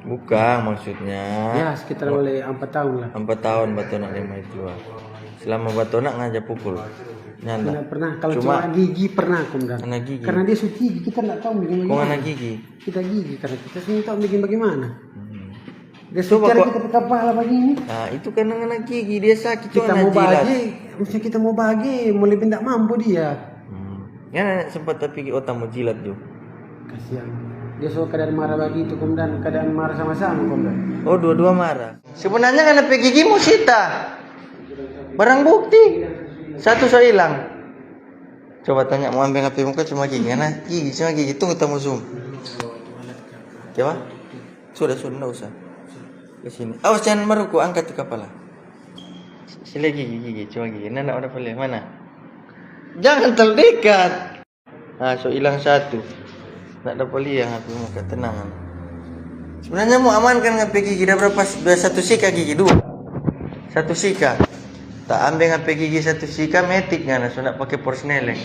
Bukan maksudnya. Ya sekitar oleh 4 tahun lah. 4 tahun batu nak lima itu. Selama batu nak ngajak pukul. Nyanda. Tidak pernah. Kalau Cuma cuma gigi pernah Komdan. anak gigi. Karena dia suci gigi, kita tidak tahu bikin Kok bagaimana. anak gigi? Kita gigi karena kita semua tahu bikin bagaimana. Dia Coba suci kok- kita pakai kepala begini. Nah, itu kan anak gigi dia sakit Kita cuma mau jilat. bagi, maksudnya kita mau bagi, mau lebih tidak mampu dia. Ya sempat tapi otak mau jilat juga. Kasihan. Dia suka keadaan marah bagi itu Komdan, keadaan marah sama-sama Komdan. Oh, dua-dua marah. Sebenarnya kan HP gigimu sita. Barang bukti. Satu so hilang. Coba tanya mau ambil HP muka cuma gigi. Karena gigi cuma gigi. Tunggu tamu zoom. Coba. Sudah enggak usah. Ke sini. Awas jangan meruku, angkat ke kepala. Sila gigi cuma gigi. Nana udah boleh mana? Jangan terdekat. Ah, so hilang satu. Nak dapat liang HP muka tenang. Sebenarnya mau amankan HP gigi dah berapa? Satu sika gigi dua. Satu sika. Tak ambil HP gigi satu sika metik kan, so nak pakai porsneleng.